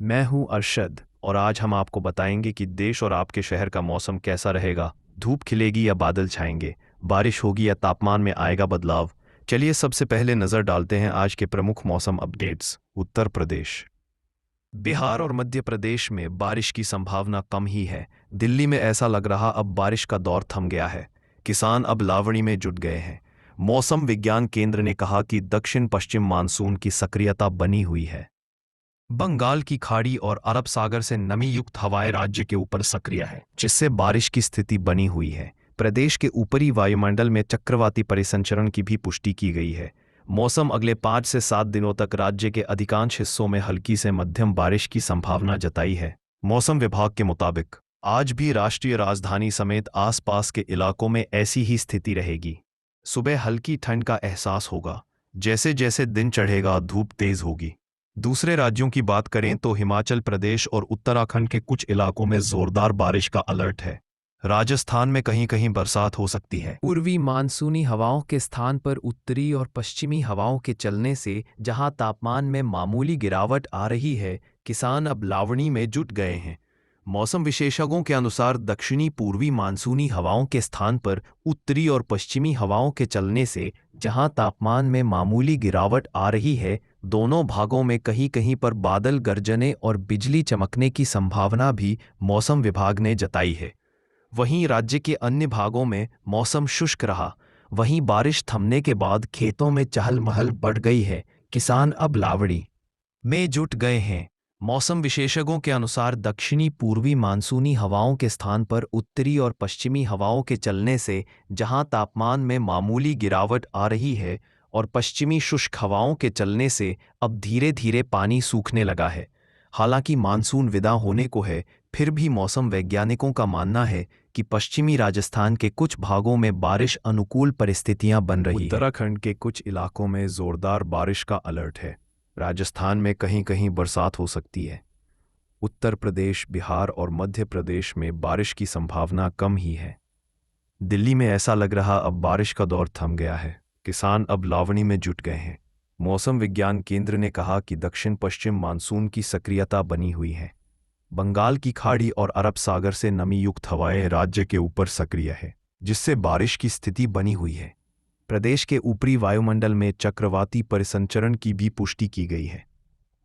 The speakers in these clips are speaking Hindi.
मैं हूं अरशद और आज हम आपको बताएंगे कि देश और आपके शहर का मौसम कैसा रहेगा। धूप खिलेगी या बादल छाएंगे, बारिश होगी या तापमान में आएगा बदलाव। चलिए सबसे पहले नज़र डालते हैं आज के प्रमुख मौसम अपडेट्स। उत्तर प्रदेश, बिहार और मध्य प्रदेश में बारिश की संभावना कम ही है। दिल्ली में ऐसा लग रहा अब बारिश का दौर थम गया है। किसान अब लावणी में जुट गए हैं। मौसम विज्ञान केंद्र ने कहा कि दक्षिण पश्चिम मानसून की सक्रियता बनी हुई है। बंगाल की खाड़ी और अरब सागर से नमी युक्त हवाएं राज्य के ऊपर सक्रिय है, जिससे बारिश की स्थिति बनी हुई है। प्रदेश के ऊपरी वायुमंडल में चक्रवाती परिसंचरण की भी पुष्टि की गई है। मौसम अगले 5 से 7 दिनों तक राज्य के अधिकांश हिस्सों में हल्की से मध्यम बारिश की संभावना जताई है। मौसम विभाग के मुताबिक आज भी राष्ट्रीय राजधानी समेत आसपास के इलाकों में ऐसी ही स्थिति रहेगी। सुबह हल्की ठंड का एहसास होगा, जैसे जैसे दिन चढ़ेगा धूप तेज होगी। दूसरे राज्यों की बात करें तो हिमाचल प्रदेश और उत्तराखंड के कुछ इलाकों में जोरदार बारिश का अलर्ट है। राजस्थान में कहीं कहीं बरसात हो सकती है। पूर्वी मानसूनी हवाओं के स्थान पर उत्तरी और पश्चिमी हवाओं के चलने से जहां तापमान में मामूली गिरावट आ रही है, किसान अब लावणी में जुट गए हैं। मौसम विशेषज्ञों के अनुसार दक्षिणी पूर्वी मानसूनी हवाओं के स्थान पर उत्तरी और पश्चिमी हवाओं के चलने से जहां तापमान में मामूली गिरावट आ रही है, दोनों भागों में कहीं कहीं पर बादल गरजने और बिजली चमकने की संभावना भी मौसम विभाग ने जताई है। वहीं राज्य के अन्य भागों में मौसम शुष्क रहा। वहीं बारिश थमने के बाद खेतों में चहल पहल बढ़ गई है। किसान अब लावड़ी में जुट गए हैं। मौसम विशेषज्ञों के अनुसार दक्षिणी पूर्वी मानसूनी हवाओं के स्थान पर उत्तरी और पश्चिमी हवाओं के चलने से जहां तापमान में मामूली गिरावट आ रही है और पश्चिमी शुष्क हवाओं के चलने से अब धीरे धीरे पानी सूखने लगा है। हालांकि मानसून विदा होने को है, फिर भी मौसम वैज्ञानिकों का मानना है कि पश्चिमी राजस्थान के कुछ भागों में बारिश अनुकूल परिस्थितियां बन रही हैं। उत्तराखंड के कुछ इलाकों में जोरदार बारिश का अलर्ट है। राजस्थान में कहीं कहीं बरसात हो सकती है। उत्तर प्रदेश, बिहार और मध्य प्रदेश में बारिश की संभावना कम ही है। दिल्ली में ऐसा लग रहा अब बारिश का दौर थम गया है। किसान अब लावणी में जुट गए हैं। मौसम विज्ञान केंद्र ने कहा कि दक्षिण पश्चिम मानसून की सक्रियता बनी हुई है। बंगाल की खाड़ी और अरब सागर से नमी युक्त हवाएं राज्य के ऊपर सक्रिय है, जिससे बारिश की स्थिति बनी हुई है। प्रदेश के ऊपरी वायुमंडल में चक्रवाती परिसंचरण की भी पुष्टि की गई है।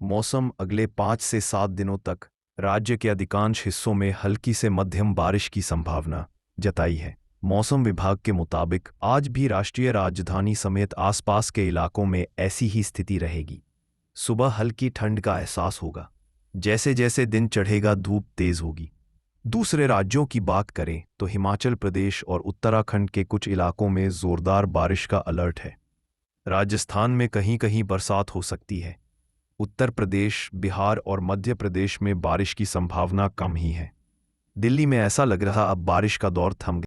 मौसम अगले 5 से 7 दिनों तक राज्य के अधिकांश हिस्सों में हल्की से मध्यम बारिश की संभावना जताई है। मौसम विभाग के मुताबिक आज भी राष्ट्रीय राजधानी समेत आसपास के इलाकों में ऐसी ही स्थिति रहेगी। सुबह हल्की ठंड का एहसास होगा, जैसे जैसे दिन चढ़ेगा धूप तेज होगी। दूसरे राज्यों की बात करें तो हिमाचल प्रदेश और उत्तराखंड के कुछ इलाकों में जोरदार बारिश का अलर्ट है। राजस्थान में कहीं कहीं बरसात हो सकती है। उत्तर प्रदेश, बिहार और मध्य प्रदेश में बारिश की संभावना कम ही है। दिल्ली में ऐसा लग रहा अब बारिश का दौर थम गया।